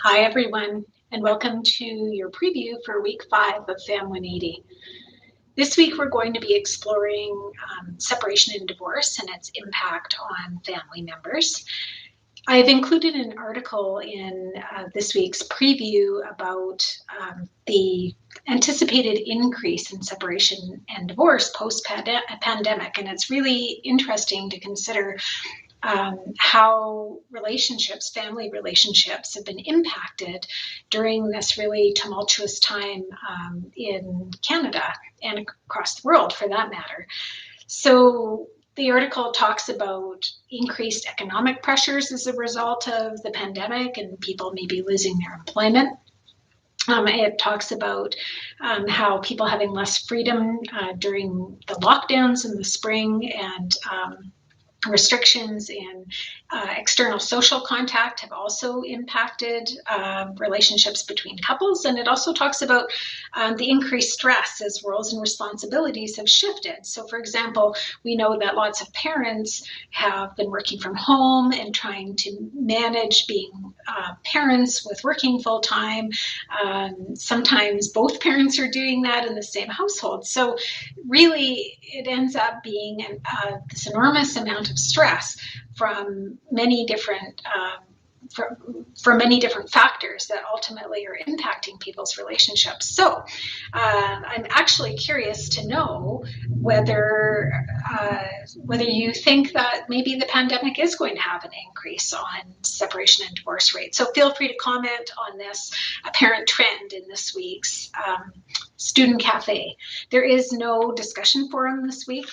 Hi, everyone, and welcome to your preview for week 5 of FAM 180. This week, we're going to be exploring separation and divorce and its impact on family members. I've included an article in this week's preview about the anticipated increase in separation and divorce post-pandemic, and it's really interesting to consider how family relationships have been impacted during this really tumultuous time in Canada and across the world for that matter. So the article talks about increased economic pressures as a result of the pandemic and people maybe losing their employment. It talks about how people having less freedom during the lockdowns in the spring and restrictions in external social contact have also impacted relationships between couples. And it also talks about the increased stress as roles and responsibilities have shifted. So, for example, we know that lots of parents have been working from home and trying to manage being parents with working full time. Sometimes both parents are doing that in the same household. So really, it ends up being this enormous amount of stress from many different factors that ultimately are impacting people's relationships. So I'm actually curious to know whether you think that maybe the pandemic is going to have an increase on separation and divorce rates. So feel free to comment on this apparent trend in this week's Student Cafe. There is no discussion forum this week.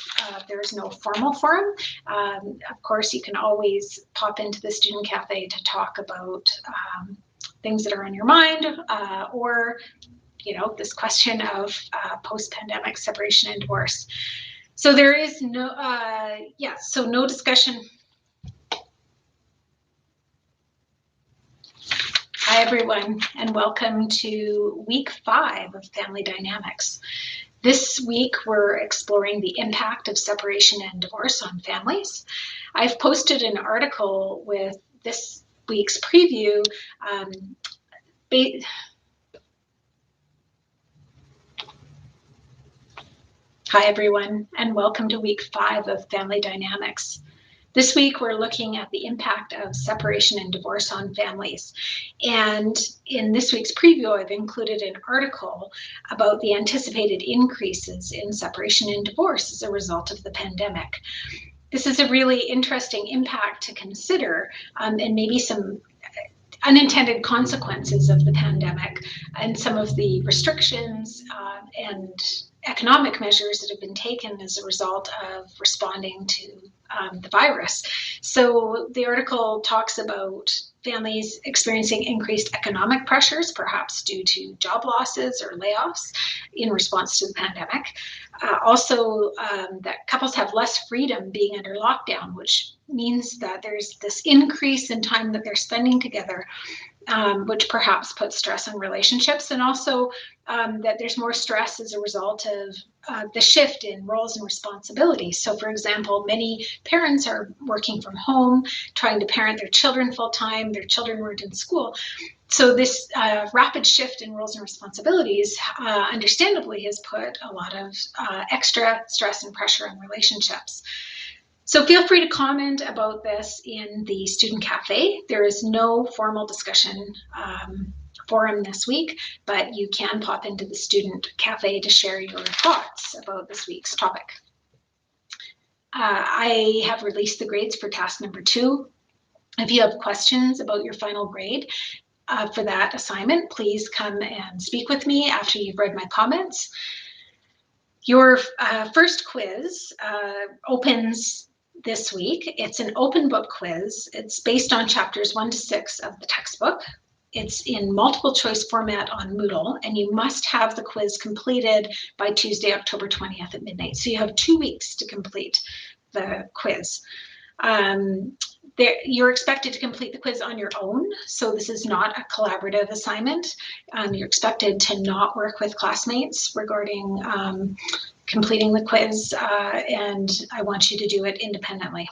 There is no formal forum. Of course, you can always pop into the Student Cafe to talk about things that are on your mind or, this question of post-pandemic separation and divorce. So there is no discussion. Hi, everyone, and welcome to week 5 of Family Dynamics. This week, we're exploring the impact of separation and divorce on families. I've posted an article with this week's preview. Hi, everyone, and welcome to week 5 of Family Dynamics. This week, we're looking at the impact of separation and divorce on families. And in this week's preview, I've included an article about the anticipated increases in separation and divorce as a result of the pandemic. This is a really interesting impact to consider, and maybe some unintended consequences of the pandemic and some of the restrictions and economic measures that have been taken as a result of responding to the virus. So the article talks about families experiencing increased economic pressures, perhaps due to job losses or layoffs in response to the pandemic. Also, that couples have less freedom being under lockdown, which means that there's this increase in time that they're spending together, which perhaps puts stress on relationships, and also that there's more stress as a result of the shift in roles and responsibilities. So, for example, many parents are working from home, trying to parent their children full time. Their children weren't in school. So this rapid shift in roles and responsibilities, understandably, has put a lot of extra stress and pressure on relationships. So feel free to comment about this in the Student Cafe. There is no formal discussion forum this week, but you can pop into the Student Cafe to share your thoughts about this week's topic. I have released the grades for task number 2. If you have questions about your final grade for that assignment, please come and speak with me after you've read my comments. Your first quiz opens this week. It's an open book quiz. It's based on chapters 1 to 6 of the textbook. It's in multiple choice format on Moodle, and you must have the quiz completed by Tuesday, October 20th at midnight. So you have 2 weeks to complete the quiz. You're expected to complete the quiz on your own, so this is not a collaborative assignment. You're expected to not work with classmates regarding completing the quiz, and I want you to do it independently.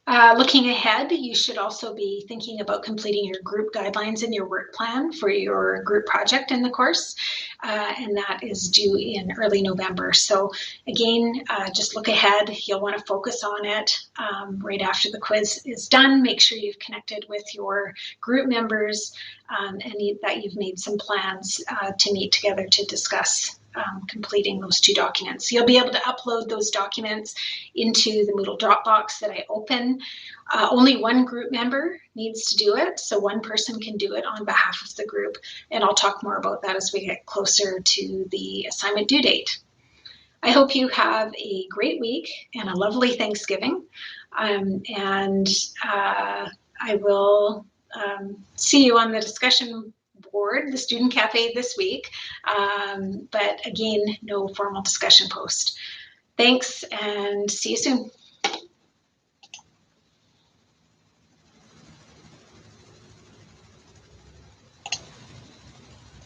Looking ahead, you should also be thinking about completing your group guidelines and your work plan for your group project in the course, and that is due in early November. So again, just look ahead. You'll want to focus on it right after the quiz is done. Make sure you've connected with your group members and that you've made some plans to meet together to discuss completing those 2 documents. You'll be able to upload those documents into the Moodle Dropbox that I open. Only one group member needs to do it, so one person can do it on behalf of the group, and I'll talk more about that as we get closer to the assignment due date. I hope you have a great week and a lovely Thanksgiving, and I will see you on the discussion board, the Student Cafe this week, but again, no formal discussion post. Thanks and see you soon.